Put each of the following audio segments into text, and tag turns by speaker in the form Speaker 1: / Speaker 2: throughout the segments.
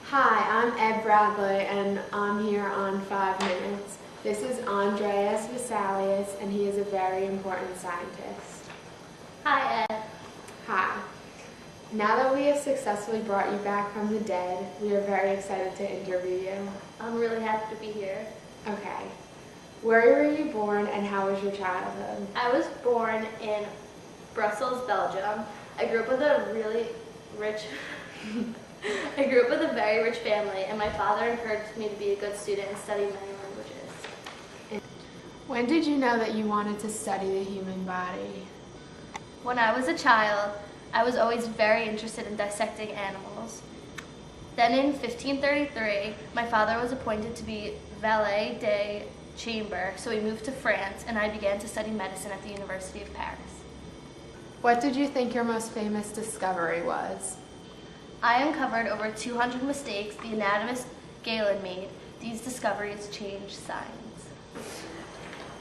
Speaker 1: Hi, I'm Ed Bradley, and I'm here on 5 Minutes. This is Andreas Vesalius, and he is a very important scientist.
Speaker 2: Hi, Ed.
Speaker 1: Hi. Now that we have successfully brought you back from the dead, we are very excited to interview you.
Speaker 2: I'm really happy to be here.
Speaker 1: Okay. Where were you born, and how was your childhood?
Speaker 2: I was born in Brussels, Belgium. I grew up with a very rich family, and my father encouraged me to be a good student and study many languages.
Speaker 1: When did you know that you wanted to study the human body?
Speaker 2: When I was a child, I was always very interested in dissecting animals. Then in 1533, my father was appointed to be valet de chambre, so we moved to France, and I began to study medicine at the University of Paris.
Speaker 1: What did you think your most famous discovery was?
Speaker 2: I uncovered over 200 mistakes the anatomist Galen made. These discoveries changed science.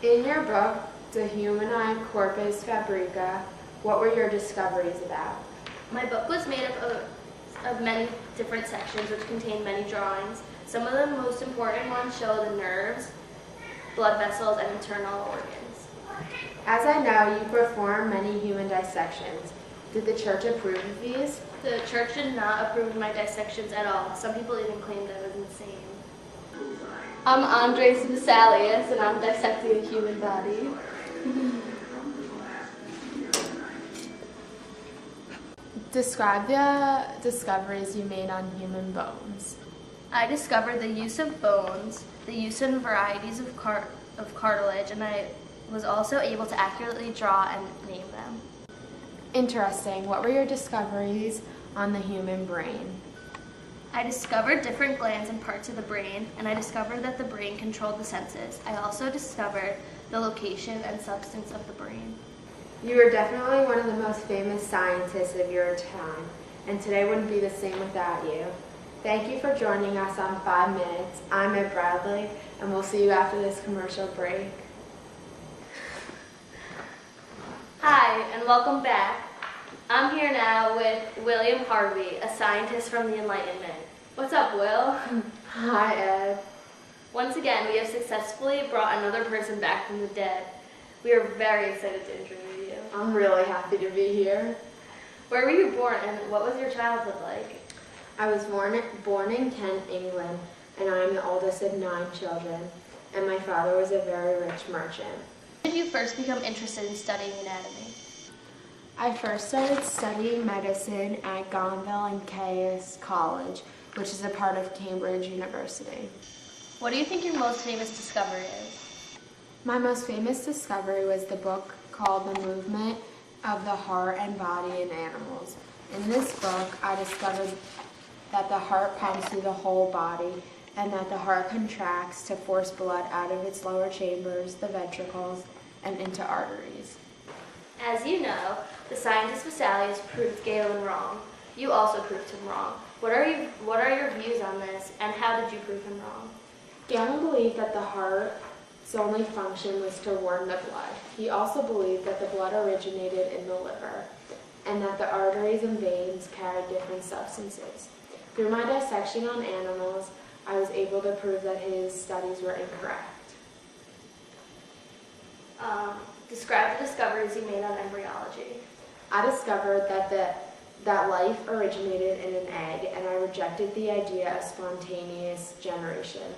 Speaker 1: In your book, De Humani Corpus Fabrica, what were your discoveries about?
Speaker 2: My book was made up of many different sections which contained many drawings. Some of the most important ones show the nerves, blood vessels, and internal organs.
Speaker 1: As I know, you perform many human dissections. Did the church approve of these?
Speaker 2: The church did not approve of my dissections at all. Some people even claimed I was insane. I'm Andres Vesalius, and I'm dissecting a human body.
Speaker 1: Describe the discoveries you made on human bones.
Speaker 2: I discovered the use of bones, the use and varieties of cartilage, and I was also able to accurately draw and name them.
Speaker 1: Interesting. What were your discoveries on the human brain?
Speaker 2: I discovered different glands and parts of the brain, and I discovered that the brain controlled the senses. I also discovered the location and substance of the brain.
Speaker 1: You are definitely one of the most famous scientists of your time, and today wouldn't be the same without you. Thank you for joining us on 5 Minutes. I'm Ed Bradley, and we'll see you after this commercial break.
Speaker 2: Hi, and welcome back. I'm here now with William Harvey, a scientist from the Enlightenment. What's up, Will?
Speaker 1: Hi, Ed.
Speaker 2: Once again, we have successfully brought another person back from the dead. We are very excited to interview you.
Speaker 1: I'm really happy to be here.
Speaker 2: Where were you born, and what was your childhood like?
Speaker 1: I was born in Kent, England, and I am the oldest of 9 children, and my father was a very rich merchant.
Speaker 2: When did you first become interested in studying anatomy?
Speaker 1: I first started studying medicine at Gonville and Caius College, which is a part of Cambridge University.
Speaker 2: What do you think your most famous discovery is?
Speaker 1: My most famous discovery was the book called The Movement of the Heart and Body in Animals. In this book, I discovered that the heart pumps through the whole body and that the heart contracts to force blood out of its lower chambers, the ventricles, and into arteries.
Speaker 2: As you know, the scientist Vesalius proved Galen wrong. You also proved him wrong. What are your views on this, and how did you prove him wrong?
Speaker 1: Galen believed that the heart's only function was to warm the blood. He also believed that the blood originated in the liver, and that the arteries and veins carried different substances. Through my dissection on animals, I was able to prove that his studies were incorrect.
Speaker 2: Describe the discoveries you made on embryology.
Speaker 1: I discovered that life originated in an egg, and I rejected the idea of spontaneous generation.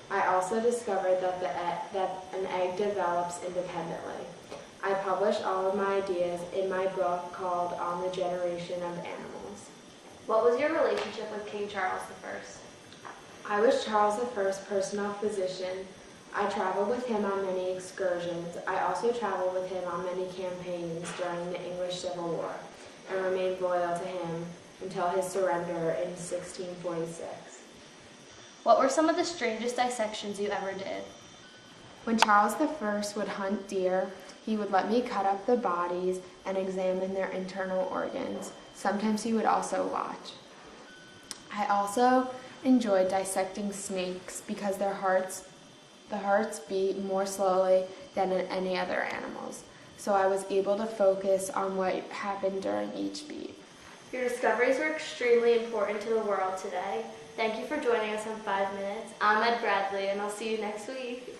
Speaker 1: I also discovered that an egg develops independently. I published all of my ideas in my book called On the Generation of Animals.
Speaker 2: What was your relationship with King Charles I?
Speaker 1: I was Charles I's personal physician. I traveled with him on many excursions. I also traveled with him on many campaigns during the English Civil War and remained loyal to him until his surrender in 1646.
Speaker 2: What were some of the strangest dissections you ever did?
Speaker 1: When Charles I would hunt deer, he would let me cut up the bodies and examine their internal organs. Sometimes he would also watch. I also enjoyed dissecting snakes because the hearts beat more slowly than in any other animals, so I was able to focus on what happened during each beat.
Speaker 2: Your discoveries were extremely important to the world today. Thank you for joining us on 5 Minutes. I'm Ed Bradley, and I'll see you next week.